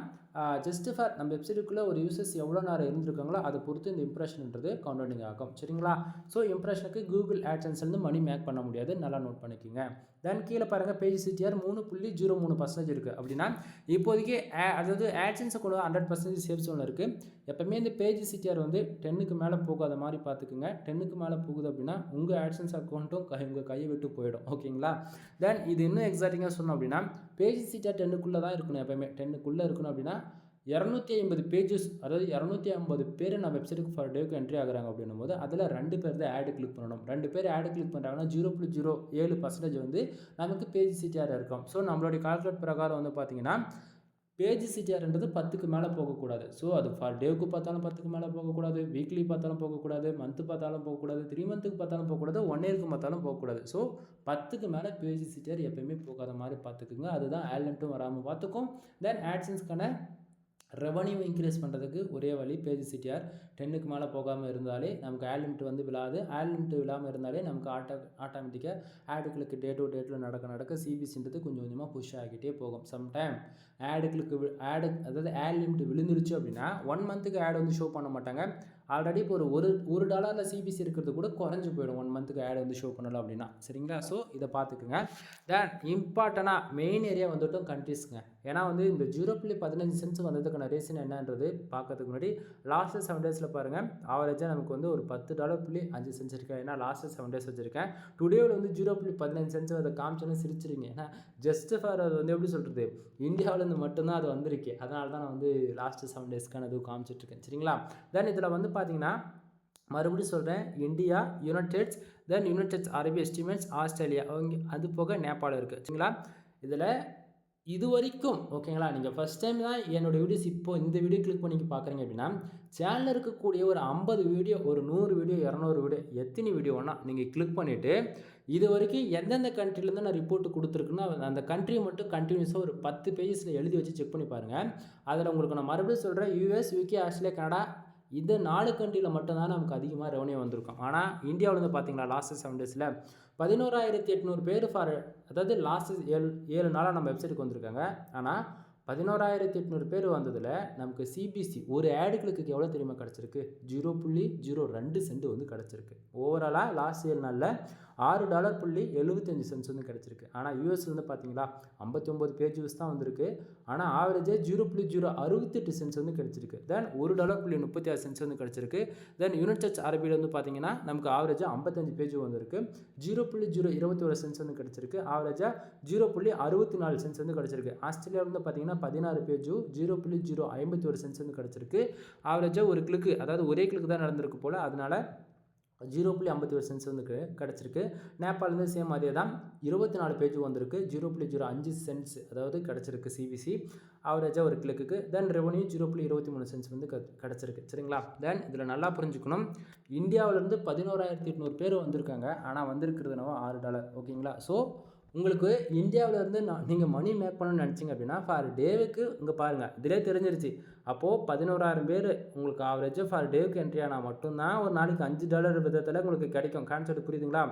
ஜஸ்ட் ஃபார் நம்ம வெப்சைட்டுக்குள்ளே ஒரு யூசர்ஸ் எவ்வளோ நேரம் இருந்திருக்காங்களோ அதை பொறுத்து இந்த இம்ப்ரெஷன்ன்றது கவுண்டிங் ஆகும். சரிங்களா? ஸோ இம்ப்ரெஷனுக்கு கூகுள் ஆட்சன்ஸ்லேருந்து மணி மேக் பண்ண முடியாது. நல்லா நோட் பண்ணிக்கோங்க. தென் கீழே பாருங்கள் பேஜ் சிடிஆர் 3.03% இருக்குது. அப்படின்னா இப்போதைக்கு அதாவது ஆட்சன்ஸை கொண்டு 100% சேஃப் ஜோனில் இருக்குது. எப்போவுமே இந்த பேஜ் சிடிஆர் வந்து 10க்கு மேலே போகாத மாதிரி பார்த்துக்குங்க. 10க்கு மேலே போகுது அப்படின்னா உங்கள் ஆட்சன்ஸ் அக்கௌண்ட்டும் உங்கள் கையை விட்டு போயிடும். ஓகேங்களா? தென் இது இன்னும் எக்ஸாக்டிங்காக சொன்னோம் அப்படின்னா பேஜ் சிடிஆர் 10க்குள்ளே தான் இருக்கணும். எப்போயுமே 10க்குள்ளே இருக்கணும். அப்படின்னா 250 பேஜஸ், அதாவது 250 பேர் நான் வெப்சைட்டுக்கு ஃபார் டேவுக்கு என்ட்ரி ஆகுறாங்க அப்படின்னும் போது அதில் 2 பேர் தான் ஆடு கிளிக் பண்ணணும். 2 பேர் ஆடு கிளிக் பண்ணுறாங்கன்னா 0.07% வந்து நமக்கு பேஜ் சிடிஆர் இருக்கும். ஸோ நம்மளுடைய கால்குலேட் பிரகாரம் வந்து பார்த்தீங்கன்னா பேஜ் சிடிஆர்ன்றது 10க்கு மேலே போகக்கூடாது. ஸோ அது ஃபார் டேவுக்கு பார்த்தாலும் 10க்கு மேலே போகக்கூடாது, வீக்லி பார்த்தாலும் போகக்கூடாது, மந்த்து பார்த்தாலும் போகக்கூடாது, 3 மந்த்துக்கு பார்த்தாலும் போகக்கூடாது, 1 இயருக்கு பார்த்தாலும் போகக்கூடாது. ஸோ 10க்கு மேலே பேஜ் சிடிஆர் எப்போயுமே போகாத மாதிரி பார்த்துக்குங்க. அதுதான் ஆட்லண்ட்டும் வராமல் பார்த்துக்கும். தென் ஆட்சன்ஸ்க்கான ரெவன்யூ இன்க்ரீஸ் பண்ணுறதுக்கு ஒரே வழி பேஜ் சிடிஆர் 10க்கு மேலே போகாமல் இருந்தாலே நமக்கு ஆட் லிமிட் வந்து விழாது. ஆட் லிமிட் விழாமல் இருந்தாலே நமக்கு ஆட்டோமேட்டிக்காக ஆடுகளுக்கு டேட்டில் நடக்க சிபிசின்றது கொஞ்சம் கொஞ்சமாக புஷ் ஆகிட்டே போகும். சம்டைம் அதாவது ஆட் லிமிட் விழுந்துருச்சு அப்படின்னா 1 மந்த்துக்கு ஆட் வந்து ஷோ பண்ண மாட்டாங்க. ஆல்ரெடி இப்போ ஒரு $1 சிபிசி இருக்கிறது கூட குறைஞ்சி போயிடும் 1 மந்த்துக்கு ஆட் வந்து ஷோ பண்ணலாம் அப்படின்னா. சரிங்களா? ஸோ இதை பார்த்துக்குங்க. தென் இம்பார்ட்டனாக மெயின் ஏரியா வந்துட்டும் கண்ட்ரிஸ்ங்க. ஏன்னா வந்து இந்த 0.15 வந்ததுக்கான ரீசன் என்னன்றது பார்க்கறதுக்கு முன்னாடி லாஸ்ட் 7 டேஸில் பாருங்கள் ஆவரேஜாக நமக்கு வந்து ஒரு $10.5 இருக்கேன். ஏன்னா லாஸ்ட் 7 டேஸ் வச்சுருக்கேன். டுடேவில் வந்து 0.15 அதை காமிச்சோன்னு சிரிச்சிருங்க. ஏன்னா ஜஸ்ட் ஃபார் அது வந்து எப்படி சொல்கிறது, இந்தியாவிலேருந்து மட்டும்தான் அது வந்திருக்கு. அதனால தான் நான் வந்து லாஸ்ட் 7 டேஸ்க்கான இது காமிச்சிட்ருக்கேன். சரிங்களா? தென் இதில் வந்து பார்த்தீங்கன்னா மறுபடியும் சொல்கிறேன், இந்தியா, யுனைடெட் அரபு எஸ்டிமேட்ஸ், ஆஸ்திரேலியா, அது போக நேபாளம் இருக்குது. சரிங்களா? இதில் இது வரைக்கும் ஓகேங்களா, நீங்கள் ஃபஸ்ட் டைம் தான் என்னோடய வீடியோஸ் இப்போ இந்த வீடியோ கிளிக் பண்ணி பார்க்குறீங்க அப்படின்னா சேனலில் இருக்கக்கூடிய ஒரு 50 வீடியோ, ஒரு 100 வீடியோ, 200 வீடியோ, எத்தனை வீடியோ வேணால் நீங்கள் கிளிக் பண்ணிவிட்டு இது வரைக்கும் எந்தெந்த கண்ட்ரிலேருந்து நான் ரிப்போர்ட் கொடுத்துருக்குன்னா அந்த கண்ட்ரியை மட்டும் கண்டினியூஸாக ஒரு 10 பேஜஸில் எழுதி வச்சு செக் பண்ணி பாருங்கள். அதில் உங்களுக்கு நான் மறுபடியும் சொல்கிறேன், யூஎஸ், யூகே, ஆஸ்திரேலியா, கனடா இந்த 4 கண்ட்ரியில் மட்டும்தான் நமக்கு அதிகமாக ரெவன்யூ வந்திருக்கும். ஆனால் இந்தியாவில் வந்து பார்த்தீங்களா லாஸ்ட் 7 டேஸில் 11,800 பேர் அதாவது லாஸ்ட் 7 நாளாக நம்ம வெப்சைட்டுக்கு வந்திருக்காங்க. ஆனால் 11,800 பேர் வந்ததில் நமக்கு சிபிசி ஒரு ஆடு கிளிக்கு எவ்வளோ தெரியுமா கிடச்சிருக்கு? 0.02 சென்ட் வந்து கிடச்சிருக்கு. ஓவராலாக லாஸ்ட் 7 நாளில் $6.75 வந்து கிடச்சிருக்கு. ஆனால் யூஎஸ் வந்து பார்த்தீங்களா 59 பேஜ் வியூஸ் தான் வந்திருக்கு. ஆனால் ஆவரேஜாக 0.068 சென்ட்ஸ் வந்து கிடச்சிருக்கு. தென் $1.36 வந்து கிடச்சிருக்கு. தென் யுனைடெட் ஸ்டேட்ஸ் அரபியில் வந்து பார்த்தீங்கன்னா நமக்கு ஆவரேஜாக 55 பேஜ் வந்திருக்கு. 0.021 சென்ட்ஸ் வந்து கிடச்சிருக்கு. ஆவரேஜாக 0.64 சென்ட்ஸ் வந்து கிடச்சிருக்கு. ஆஸ்திரேலியா வந்து பார்த்தீங்கன்னா 16 பேஜும் 0.051 சென்ட்ஸ் வந்து கிடச்சிருக்கு. ஆவரேஜாக ஒரு கிளிக்கு, அதாவது ஒரே கிளிக்கு தான் நடந்திருக்கு போல், அதனால் 0.51 சென்ட்ஸ் வந்து கிடச்சிருக்கு. நேபாளிலேருந்து சேம் அதே தான் 24 பேஜ் வந்திருக்கு. 0.05 சென்ட்ஸ் அதாவது கிடச்சிருக்கு சிபிசி ஆவரேஜாக ஒரு கிளிக்கு. தென் ரெவன்யூ 0.23 சென்ட்ஸ் வந்து கிடச்சிருக்கு. சரிங்களா? தென் இதில் நல்லா புரிஞ்சுக்கணும், இந்தியாவிலேருந்து 11,800 பேர் வந்திருக்காங்க. ஆனால் வந்திருக்கிறது என்னவோ $6. ஓகேங்களா? ஸோ உங்களுக்கு இந்தியாவிலேருந்து நீங்கள் மணி மேக் பண்ணணும்னு நினச்சிங்க அப்படின்னா ஃபார் டேவுக்கு இங்கே பாருங்கள், இதிலே தெரிஞ்சிருச்சு. அப்போது 11,000 பேர் உங்களுக்கு ஆவரேஜாக ஃபார் டேவுக்கு என்ட்ரி ஆனால் மட்டும்தான் ஒரு நாளைக்கு $5 விதத்தில் உங்களுக்கு கிடைக்கும். கான்செப்ட் புரியுதுங்களா?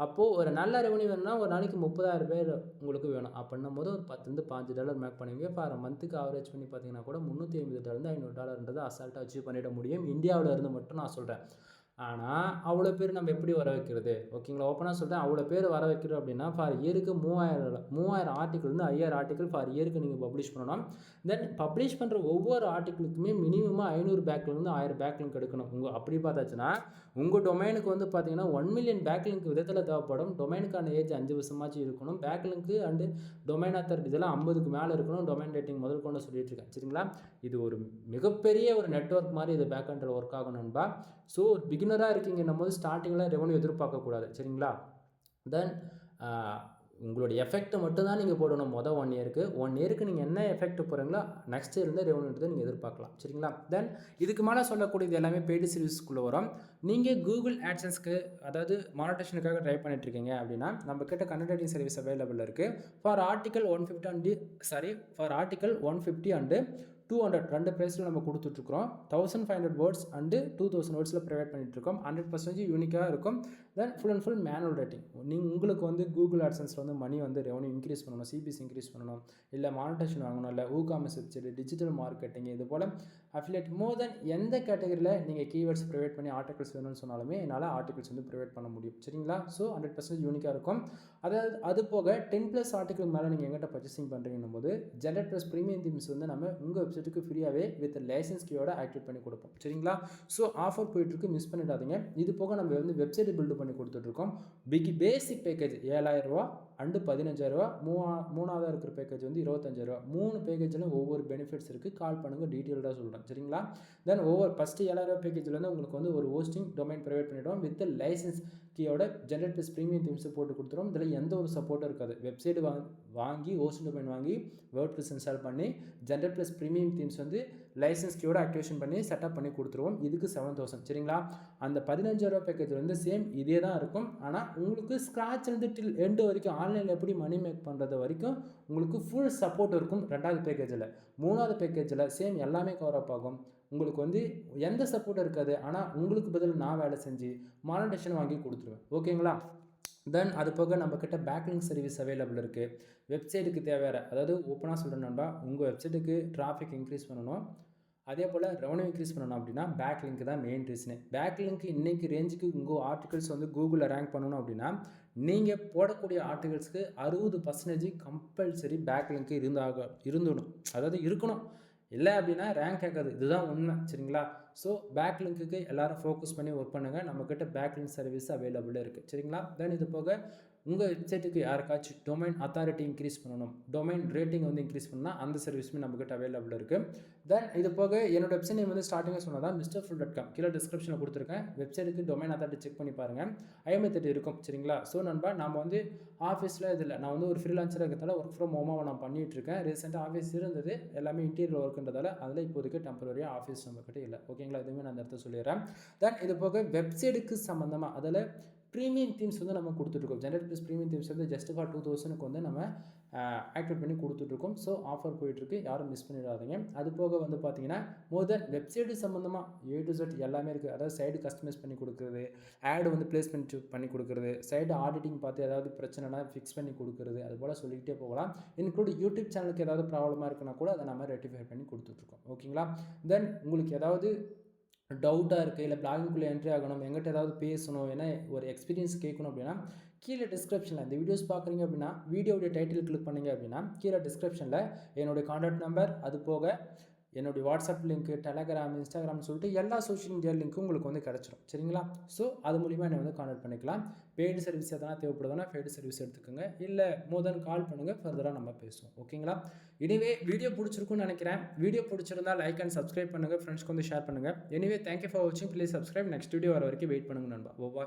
அப்போது ஒரு நல்ல ரெவன்யூ வேணும்னா ஒரு நாளைக்கு 30,000 பேர் உங்களுக்கு வேணும். அப்படின்னும் போது ஒரு $10-15 மேக் பண்ணுவீங்க. ஃபார் மந்த்துக்கு ஆவரேஜ் பண்ணி பார்த்தீங்கன்னா கூட $350 $500 அசால்ட்டாக அச்சீவ் பண்ணிட முடியும். இந்தியாவில் இருந்து மட்டும் நான் சொல்கிறேன். ஆனால் அவ்வளோ பேர் நம்ம எப்படி வர வைக்கிறது? ஓகேங்களா? ஓப்பனாக சொல்கிறேன், அவ்வளோ பேர் வர வைக்கிறோம் அப்படின்னா ஃபார் இயருக்கு 3000 ஆர்டிக்கிள்லேருந்து 5000 ஆர்டிக்கிள் ஃபார் இயருக்கு நீங்கள் பப்ளிஷ் பண்ணணும். தென் பப்ளிஷ் பண்ணுற ஒவ்வொரு ஆர்டிக்கிளுக்குமே மினிமமாக 500 பேக்லிருந்து 1000 பேக்லிங்க் எடுக்கணும். அப்படி பார்த்தாச்சுன்னா உங்கள் டொமைனுக்கு வந்து பார்த்தீங்கன்னா 1 மில்லியன் பேக்லிங்க் விதத்தில் தேவைப்படும். டொமைனுக்கான ஏஜ் 5 வருஷமாச்சும் இருக்கணும். பேக்லிங்க்கு அண்டு டொமைன் அத்தாரிட்டி இதெல்லாம் 50க்கு மேலே இருக்கணும். டொமைன் ரேட்டிங் முதல் கொண்டு சொல்லிட்டு இருக்கேன். சரிங்களா? இது ஒரு மிகப்பெரிய ஒரு நெட்வொர்க் மாதிரி இது பேக் எண்டில் ஒர்க் ஆகணும்பா. ஸோ பிகினராக இருக்கீங்கன்னும் போது ஸ்டார்டிங்கில் ரெவன்யூ எதிர்பார்க்கக்கூடாது. சரிங்களா? தென் உங்களுடைய எஃபெக்ட் மட்டும் தான் நீங்கள் போடணும். 1 இயருக்கு 1 இயருக்கு நீங்கள் என்ன எஃபெக்ட் போகிறீங்களோ நெக்ஸ்ட் இயர்லேருந்து ரெவன்யூன்றதை நீங்கள் எதிர்பார்க்கலாம். சரிங்களா? தென் இதுக்கு மேலே சொல்லக்கூடியது எல்லாமே பெய்டு சர்வீஸ்க்குள்ளே வரும். நீங்கள் கூகுள் ஆட்சன்ஸ்க்கு அதாவது மானிட்டேஷனுக்காக ட்ரை பண்ணிட்டு இருக்கீங்க அப்படின்னா நம்ம கிட்ட கன்சல்டிங் சர்வீஸ் அவைலபிள் இருக்குது. ஃபார் ஆர்டிக்கல் 150 அண்டு 200 ரெண்டு ப்ரைஸில் நம்ம கொடுத்துட்ருக்குறோம். 1500 வேர்ட்ஸ் அண்டு 2000 வேர்ட்ஸில் ப்ரொவைட் பண்ணிகிட்ருக்கோம். 100% யூனிக்காக இருக்கும். Then full and full manual rating. உங்களுக்கு வந்து கூகுள் ஆட்சன்ஸில் வந்து மணி வந்து ரெவன்யூ இன்க்ரீஸ் பண்ணணும், சிபிசி இன்க்ரீஸ் பண்ணணும், இல்லை மானிட்டேஷன் வாங்கணும், இல்லை ஊகாமர்ஸ் வெப்சைட், டிஜிட்டல் மார்க்கெட்டிங், இது போல் அஃபிலியேட் மோர் தென் எந்த கேட்டகரியில் நீங்கள் கீவேர்ட்ஸ் ப்ரொவைட் பண்ணி ஆர்டிகல்ஸ் வேணும்னு சொன்னாலுமே என்னால் ஆர்டிகல்ஸ் வந்து ப்ரொவைட் பண்ண முடியும். சரிங்களா? ஸோ 100% யூனிக்காக இருக்கும். அதாவது அது போக 10+ ஆர்டிகல் மேலே நீங்கள் எங்கிட்ட பர்ச்சேசிங் பண்ணுறீங்கன்னும் போது ஜெனரேட் ப்ளஸ் ப்ரீமியம் தீம்ஸ் வந்து நம்ம உங்கள் வெப்சைட்டுக்கு ஃப்ரீயாகவே வித் லைசன்ஸ் கீயோட ஆக்டிவேட் பண்ணி கொடுப்போம். சரிங்களா? ஸோ ஆஃபர் போயிட்டுருக்கு, மிஸ் பண்ணிடாதீங்க. இது போக நம்ம வந்து வெப்சைட் பில்டு பண்ணி கொடுத்துட்ருக்கோம். பேசிக் பேக்கேஜ் $7,000 அண்டு $15,000, மூணாவதாக இருக்கிற பேக்கேஜ் வந்து $25,000. 3 பேக்கேஜில் ஒவ்வொரு பெனிஃபிட்ஸ் இருக்குது. கால் பண்ணுங்கள், டீட்டெயில்டாக சொல்கிறேன். சரிங்களா? தென் ஃபஸ்ட்டு $7,000 பேக்கேஜில் வந்து உங்களுக்கு வந்து ஒரு ஹோஸ்டிங் டொமைன் ப்ரொவைட் பண்ணிவிடுவோம் வித் லைசன்ஸ் கீயோட ஜெனரேட் ப்ளஸ் ப்ரீமியம் தீம்ஸ் போட்டு கொடுத்துருவோம். இதில் எந்த ஒரு சப்போர்ட்டும் இருக்காது. வெப்சைட் வாங்கி ஹோஸ்டிங் டொமைன் வாங்கி வேர்ட்ப்ரெஸ் இன்ஸ்டால் பண்ணி ஜெனரேட் ப்ளஸ் ப்ரீமியம் தீம்ஸ் வந்து லைசன்ஸ் கீயோட ஆக்டிவேஷன் பண்ணி செட்டப் பண்ணி கொடுத்துருவோம். இதுக்கு 7,000. சரிங்களா? அந்த $15,000 பேக்கேஜ் வந்து சேம் இதே தான் இருக்கும். ஆனால் உங்களுக்கு ஸ்க்ராட்ச்லேருந்து டில் எண்டு வரைக்கும் ஆன்லைனில் எப்படி மணி மேக் பண்ணுறது வரைக்கும் உங்களுக்கு ஃபுல் சப்போர்ட் இருக்கும் 2வது பேக்கேஜில். 3வது பேக்கேஜில் சேம் எல்லாமே கவர் அப் ஆகும். உங்களுக்கு வந்து எந்த சப்போர்ட்டும் இருக்காது. ஆனால் உங்களுக்கு பதில் நான் வேலை செஞ்சு மானிட்டேஷன் வாங்கி கொடுத்துருவேன். ஓகேங்களா? தென் அது போக நம்மக்கிட்ட பேக்லிங்க் சர்வீஸ் அவைலபிள் இருக்குது. வெப்சைட்டுக்கு தேவையான, அதாவது ஓப்பனாக சொல்கிறேன்னா உங்கள் வெப்சைட்டுக்கு டிராஃபிக் இன்க்ரீஸ் பண்ணணும், அதே போல் ரெவன்யூ இன்க்ரீஸ் பண்ணணும் அப்படின்னா பேக்லிங்க் தான் மெயின் ரீசனு. பேக்லிங்க் இன்றைக்கி ரேஞ்சுக்கு உங்கள் ஆர்டிகல்ஸ் வந்து கூகுளில் ரேங்க் பண்ணணும் அப்படின்னா நீங்கள் போடக்கூடிய ஆர்டிகல்ஸ்க்கு 60% கம்பல்சரி பேக்லிங்க் இருந்துடும், அதாவது இருக்கணும். இல்லை அப்படின்னா ரேங்க் கேட்காது. இதுதான் உண்மை. சரிங்களா? ஸோ பேக்லிங்க்கு எல்லோரும் ஃபோக்கஸ் பண்ணி ஒர்க் பண்ணுங்கள். நம்மக்கிட்ட பேக்லிங்க் சர்வீஸ் அவைலபிளாக இருக்குது. சரிங்களா? தென் இது போக உங்கள் வெப்சைட்டுக்கு யாருக்காச்சும் டொமைன் அத்தாரிட்டி இன்க்ரீஸ் பண்ணணும், டொமைன் ரேட்டிங் வந்து இன்க்ரீஸ் பண்ணால் அந்த சர்வீஸுமே நம்மக்கிட்ட அவைலபிள் இருக்குது. தென் இது போக என்னோட வெப்சைட் நேம் வந்து ஸ்டார்டிங்காக சொன்னதான் MrFull.com. கீழே டிஸ்கிரிப்ஷனில் கொடுத்துருக்கேன். வெப்சைட்டுக்கு டொமைன் அத்தாரிட்டி செக் பண்ணி பாருங்கள். 58 இருக்கும். சரிங்களா? ஸோ நண்பா, நம்ம வந்து ஆஃபீஸில் இதில் நான் வந்து ஒரு ஃப்ரீலான்சராக இருக்கிறதால ஒர்க் ஃப்ரம் ஹோமாக நான் பண்ணிகிட்ருக்கேன். ரீசெண்டாக ஆஃபீஸ் இருந்தது, எல்லாமே இன்டீரியர் ஒர்க்குன்றதால அதில் இப்போதைக்கு டெம்பரரியாக ஆஃபீஸ் நம்மக்கிட்ட இல்லை. ஓகேங்களா? இதுவுமே நான் அந்த இடத்த சொல்லிடுறேன். தென் இது போக வெப்சைட்டுக்கு சம்மந்தமாக அதில் ப்ரீமியம் தீம்ஸ் வந்து நம்ம கொடுத்துட்ருக்கோம். ஜெனரேட் ப்ளஸ் ப்ரீமியம் தீம்ஸ் வந்து ஜஸ்ட் ஃபார் 2000க்கு வந்து நம்ம ஆக்டிவேட் பண்ணி கொடுத்துட்ருக்கோம். ஸோ ஆஃபர் போயிட்டுருக்கு, யாரும் மிஸ் பண்ணிடாதீங்க. அது போக வந்து பார்த்தீங்கன்னா மோர் தென் வெப்சைட்டு சம்மந்தமாக A to Z எல்லாமே இருக்குது. அதாவது சைடு கஸ்டமைஸ் பண்ணி கொடுக்குறது, ஆடு வந்து பிளேஸ்மெண்ட் பண்ணி கொடுக்குறது, சைடு ஆடிட்டிங் பார்த்து ஏதாவது பிரச்சனைனா ஃபிக்ஸ் பண்ணி கொடுக்குறது, அது போல் சொல்லிக்கிட்டே போகலாம். இன்க்ளூட் யூடியூப் சேனலுக்கு ஏதாவது ப்ராப்ளமாக இருக்குன்னா கூட அதை நம்ம ரெக்டிஃபை பண்ணி கொடுத்துட்ருக்கோம். ஓகேங்களா? தென் உங்களுக்கு ஏதாவது டவுட்டாக இருக்குது, இல்லை பிளாகிங்குள்ளே என்ட்ரி ஆகணும், எங்கிட்ட ஏதாவது பேசணும், ஏன்னா ஒரு எக்ஸ்பீரியன்ஸ் கேட்கணும் அப்படின்னா கீழே டிஸ்கிரிப்ஷனில் இந்த வீடியோஸ் பார்க்குறீங்க அப்படின்னா வீடியோடைய டைட்டில் கிளிக் பண்ணிங்க அப்படின்னா கீழே டிஸ்கிரிப்ஷனில் என்னுடைய கான்டாக்ட் நம்பர், அது போக என்னுடைய வாட்ஸ்அப் லிங்க்கு, டெலகிராம், இன்ஸ்டாகிராம்னு சொல்லிட்டு எல்லா சோஷியல் மீடியா லிங்க்கும் உங்களுக்கு வந்து கிடச்சிரும். சரிங்களா? ஸோ அது மூலிமா என்னை வந்து கான்டாக்ட் பண்ணிக்கலாம். பெய்டு சர்வீஸ் எதனா தேவைப்படுதுன்னா பெய்டு சர்வீஸ் எடுத்துக்கோங்க, இல்லை மோர் தென் கால் பண்ணுங்கள், ஃபர்தராக நம்ம பேசுவோம். ஓகேங்களா? எனிவே வீடியோ பிடிச்சிருக்குன்னு நினைக்கிறேன். வீடியோ பிடிச்சிருந்தா லைக் அண்ட் சப்ஸ்கிரைப் பண்ணுங்கள், ஃப்ரெண்ட்ஸ்க்கு வந்து ஷேர் பண்ணுங்கள். எனிவே தேங்க்யூ ஃபார் வாட்சிங். Please subscribe. நெக்ஸ்ட் வீடியோ வர வரைக்கும் வெயிட் பண்ணுங்கள் நண்பா. ஓவா.